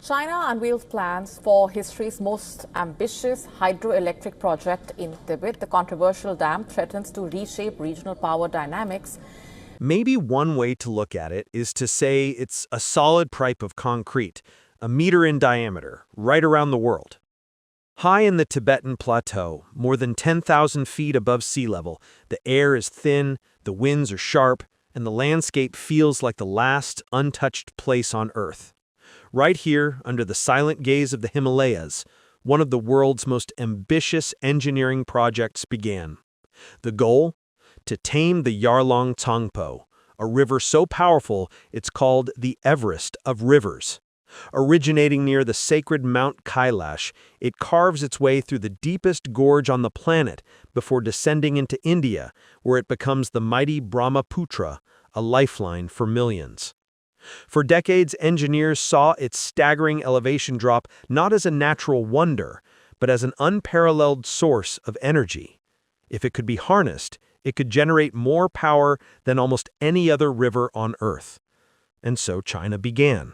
China unveils plans for history's most ambitious hydroelectric project in Tibet. The controversial dam threatens to reshape regional power dynamics. Maybe one way to look at it is to say it's a solid pipe of concrete, a meter in diameter, right around the world. High in the Tibetan Plateau, more than 10,000 feet above sea level, the air is thin, the winds are sharp, and the landscape feels like the last untouched place on Earth. Right here, under the silent gaze of the Himalayas, one of the world's most ambitious engineering projects began. The goal? To tame the Yarlung Tsangpo, a river so powerful it's called the Everest of rivers. Originating near the sacred Mount Kailash, it carves its way through the deepest gorge on the planet before descending into India, where it becomes the mighty Brahmaputra, a lifeline for millions. For decades, engineers saw its staggering elevation drop not as a natural wonder, but as an unparalleled source of energy. If it could be harnessed, it could generate more power than almost any other river on Earth. And so China began.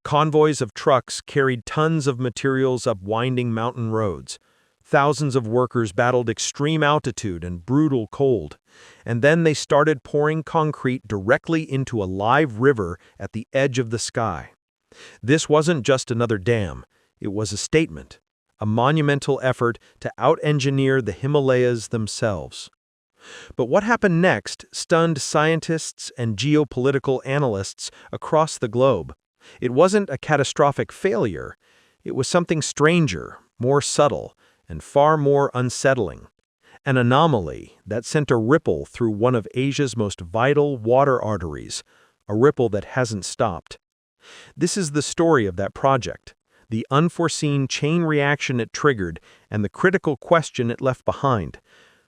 Convoys of trucks carried tons of materials up winding mountain roads. Thousands of workers battled extreme altitude and brutal cold, and then they started pouring concrete directly into a live river at the edge of the sky. This wasn't just another dam, it was a statement, a monumental effort to out-engineer the Himalayas themselves. But what happened next stunned scientists and geopolitical analysts across the globe. It wasn't a catastrophic failure, it was something stranger, more subtle, and far more unsettling. An anomaly that sent a ripple through one of Asia's most vital water arteries, a ripple that hasn't stopped. This is the story of that project, the unforeseen chain reaction it triggered, and the critical question it left behind.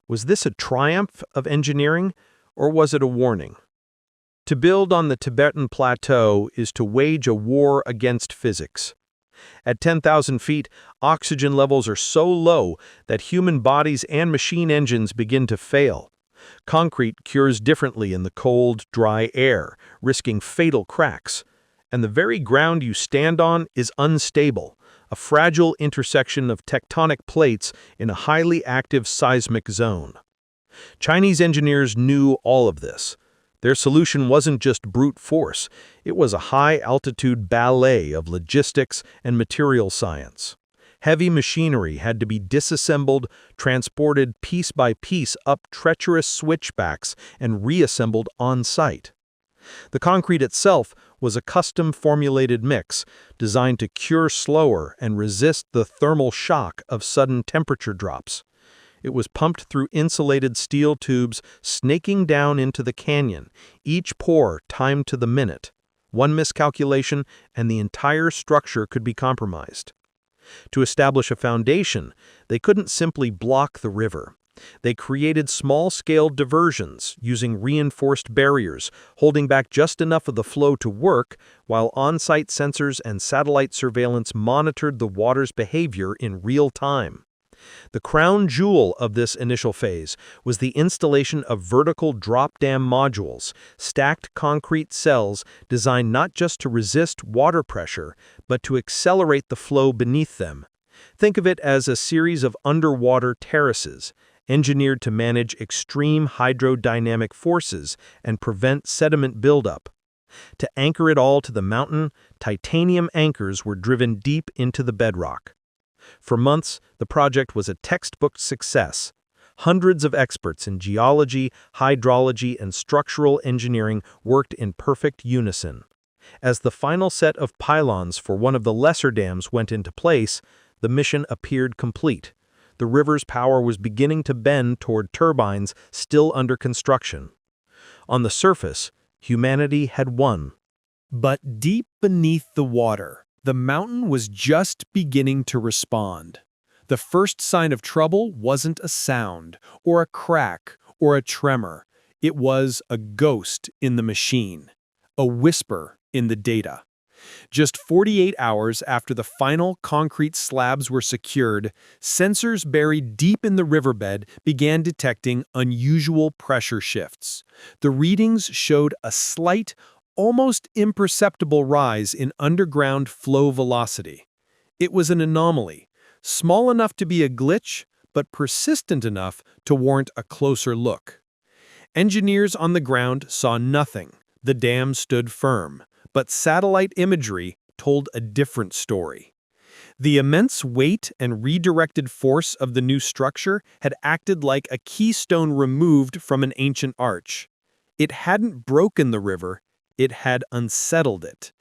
Was this a triumph of engineering, or was it a warning? To build on the Tibetan Plateau is to wage a war against physics. At 10,000 feet, oxygen levels are so low that human bodies and machine engines begin to fail. Concrete cures differently in the cold, dry air, risking fatal cracks. And the very ground you stand on is unstable, a fragile intersection of tectonic plates in a highly active seismic zone. Chinese engineers knew all of this. Their solution wasn't just brute force, it was a high-altitude ballet of logistics and material science. Heavy machinery had to be disassembled, transported piece by piece up treacherous switchbacks, and reassembled on-site. The concrete itself was a custom-formulated mix designed to cure slower and resist the thermal shock of sudden temperature drops. It was pumped through insulated steel tubes snaking down into the canyon, each pour timed to the minute. One miscalculation, and the entire structure could be compromised. To establish a foundation, they couldn't simply block the river. They created small-scale diversions using reinforced barriers, holding back just enough of the flow to work, while on-site sensors and satellite surveillance monitored the water's behavior in real time. The crown jewel of this initial phase was the installation of vertical drop dam modules, stacked concrete cells designed not just to resist water pressure, but to accelerate the flow beneath them. Think of it as a series of underwater terraces, engineered to manage extreme hydrodynamic forces and prevent sediment buildup. To anchor it all to the mountain, titanium anchors were driven deep into the bedrock. For months, the project was a textbook success. Hundreds of experts in geology, hydrology, and structural engineering worked in perfect unison. As the final set of pylons for one of the lesser dams went into place, the mission appeared complete. The river's power was beginning to bend toward turbines still under construction. On the surface, humanity had won. But deep beneath the water, the mountain was just beginning to respond. The first sign of trouble wasn't a sound, or a crack, or a tremor. It was a ghost in the machine, a whisper in the data. Just 48 hours after the final concrete slabs were secured, sensors buried deep in the riverbed began detecting unusual pressure shifts. The readings showed a slight, almost imperceptible rise in underground flow velocity. It was an anomaly, small enough to be a glitch, but persistent enough to warrant a closer look. Engineers on the ground saw nothing. The dam stood firm, but satellite imagery told a different story. The immense weight and redirected force of the new structure had acted like a keystone removed from an ancient arch. It hadn't broken the river, it had unsettled it.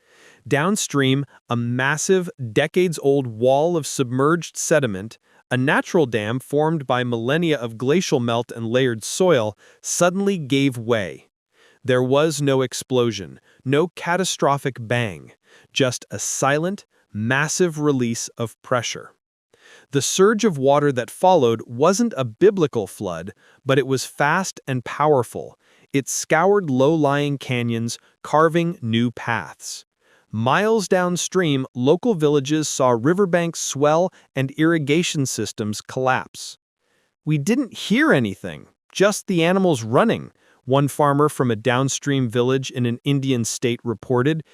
Downstream, a massive, decades-old wall of submerged sediment, a natural dam formed by millennia of glacial melt and layered soil, suddenly gave way. There was no explosion, no catastrophic bang, just a silent, massive release of pressure. The surge of water that followed wasn't a biblical flood, but it was fast and powerful. It scoured low-lying canyons, carving new paths. Miles downstream, local villages saw riverbanks swell and irrigation systems collapse. "We didn't hear anything, just the animals running," one farmer from a downstream village in an Indian state reported.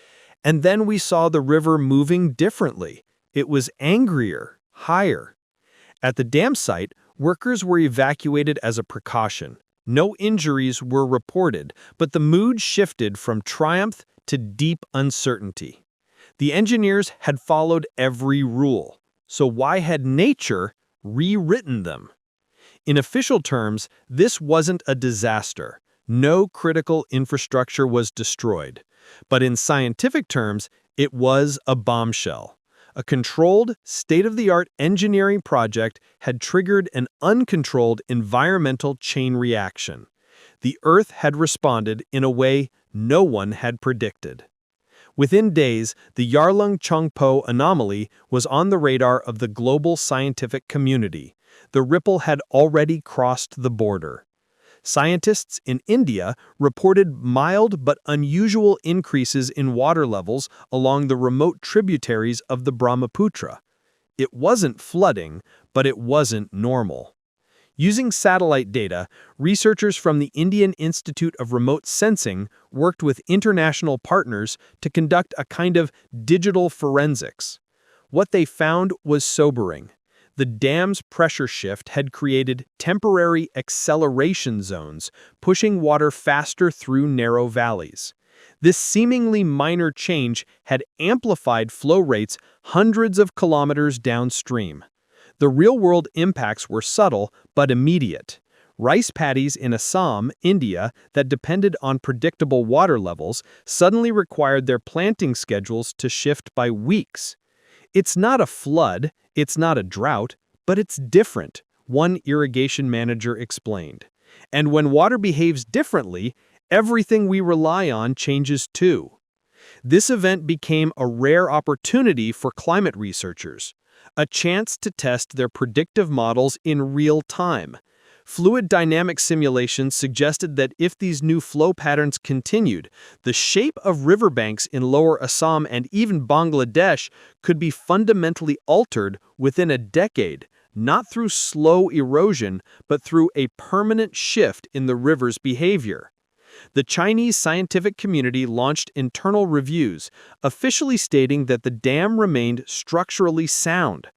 "And then we saw the river moving differently. It was angrier, higher." At the dam site, workers were evacuated as a precaution. No injuries were reported, but the mood shifted from triumph to deep uncertainty. The engineers had followed every rule, so why had nature rewritten them? In official terms, this wasn't a disaster. No critical infrastructure was destroyed. But in scientific terms, it was a bombshell. A controlled, state-of-the-art engineering project had triggered an uncontrolled environmental chain reaction. The Earth had responded in a way no one had predicted. Within days, the Yarlung-Changpo anomaly was on the radar of the global scientific community. The ripple had already crossed the border. Scientists in India reported mild but unusual increases in water levels along the remote tributaries of the Brahmaputra. It wasn't flooding, but it wasn't normal. Using satellite data, researchers from the Indian Institute of Remote Sensing worked with international partners to conduct a kind of digital forensics. What they found was sobering. The dam's pressure shift had created temporary acceleration zones, pushing water faster through narrow valleys. This seemingly minor change had amplified flow rates hundreds of kilometers downstream. The real-world impacts were subtle but immediate. Rice paddies in Assam, India, that depended on predictable water levels suddenly required their planting schedules to shift by weeks. "It's not a flood, it's not a drought, but it's different," one irrigation manager explained. "And when water behaves differently, everything we rely on changes too." This event became a rare opportunity for climate researchers, a chance to test their predictive models in real time. Fluid dynamic simulations suggested that if these new flow patterns continued, the shape of riverbanks in lower Assam and even Bangladesh could be fundamentally altered within a decade, not through slow erosion, but through a permanent shift in the river's behavior. The Chinese scientific community launched internal reviews, officially stating that the dam remained structurally sound.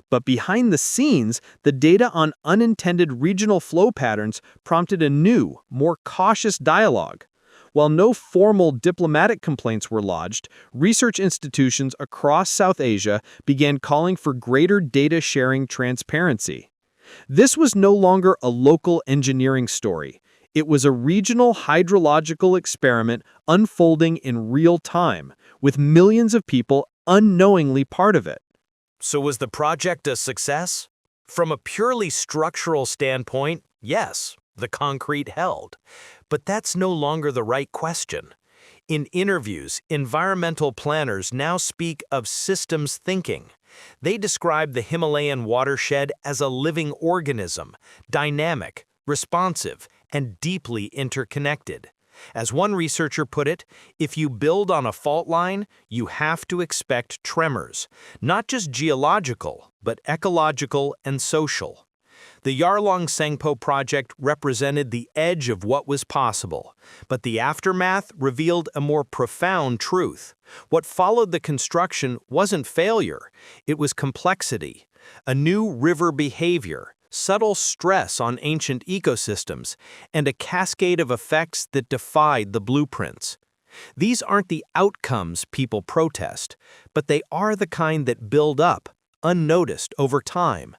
But behind the scenes, the data on unintended regional flow patterns prompted a new, more cautious dialogue. While no formal diplomatic complaints were lodged, research institutions across South Asia began calling for greater data-sharing transparency. This was no longer a local engineering story. It was a regional hydrological experiment unfolding in real time, with millions of people unknowingly part of it. So was the project a success? From a purely structural standpoint, yes, the concrete held. But that's no longer the right question. In interviews, environmental planners now speak of systems thinking. They describe the Himalayan watershed as a living organism, dynamic, responsive, and deeply interconnected. As one researcher put it, if you build on a fault line, you have to expect tremors, not just geological, but ecological and social. The Yarlung Sangpo project represented the edge of what was possible, but the aftermath revealed a more profound truth. What followed the construction wasn't failure, it was complexity, a new river behavior, subtle stress on ancient ecosystems, and a cascade of effects that defied the blueprints. These aren't the outcomes people protest, but they are the kind that build up, unnoticed over time.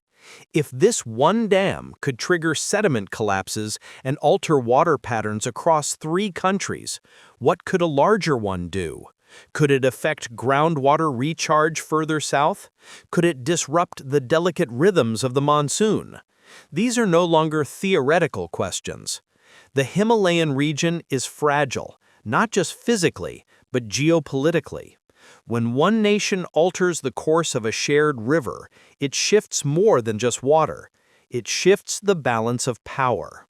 If this one dam could trigger sediment collapses and alter water patterns across 3 countries, what could a larger one do? Could it affect groundwater recharge further south? Could it disrupt the delicate rhythms of the monsoon? These are no longer theoretical questions. The Himalayan region is fragile, not just physically, but geopolitically. When one nation alters the course of a shared river, it shifts more than just water. It shifts the balance of power.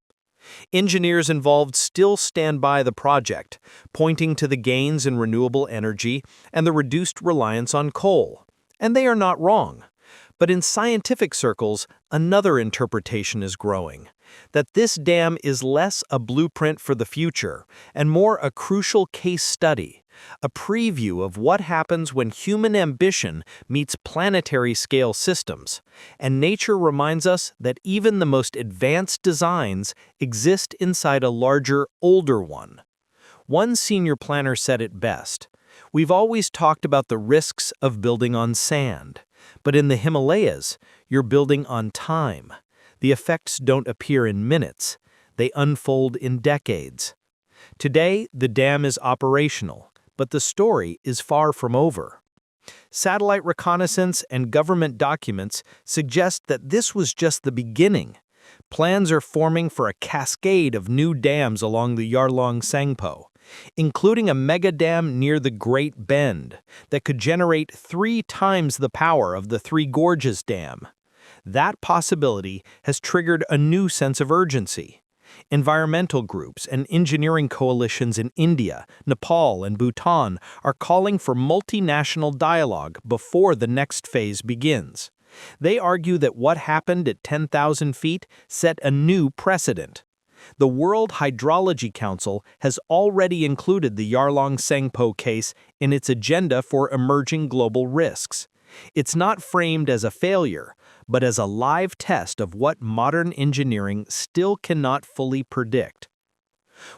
Engineers involved still stand by the project, pointing to the gains in renewable energy and the reduced reliance on coal. And they are not wrong. But in scientific circles, another interpretation is growing, that this dam is less a blueprint for the future and more a crucial case study, a preview of what happens when human ambition meets planetary-scale systems. And nature reminds us that even the most advanced designs exist inside a larger, older one. One senior planner said it best: "We've always talked about the risks of building on sand. But in the Himalayas, you're building on time. The effects don't appear in minutes. They unfold in decades." Today, the dam is operational, but the story is far from over. Satellite reconnaissance and government documents suggest that this was just the beginning. Plans are forming for a cascade of new dams along the Yarlung Sangpo, including a mega dam near the Great Bend that could generate 3 times the power of the Three Gorges Dam. That possibility has triggered a new sense of urgency. Environmental groups and engineering coalitions in India, Nepal, and Bhutan are calling for multinational dialogue before the next phase begins. They argue that what happened at 10,000 feet set a new precedent. The World Hydrology Council has already included the Yarlung Sangpo case in its agenda for emerging global risks. It's not framed as a failure, but as a live test of what modern engineering still cannot fully predict.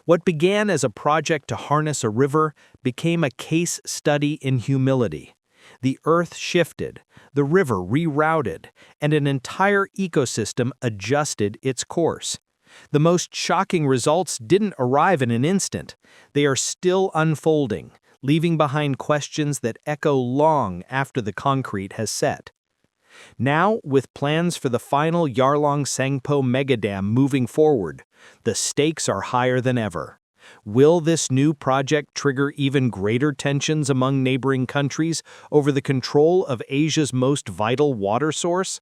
What began as a project to harness a river became a case study in humility. The earth shifted, the river rerouted, and an entire ecosystem adjusted its course. The most shocking results didn't arrive in an instant. They are still unfolding, leaving behind questions that echo long after the concrete has set. Now, with plans for the final Yarlung Sangpo megadam moving forward, the stakes are higher than ever. Will this new project trigger even greater tensions among neighboring countries over the control of Asia's most vital water source?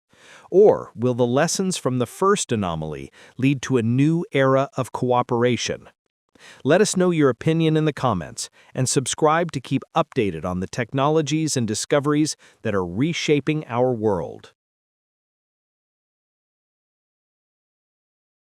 Or will the lessons from the first anomaly lead to a new era of cooperation? Let us know your opinion in the comments, and subscribe to keep updated on the technologies and discoveries that are reshaping our world.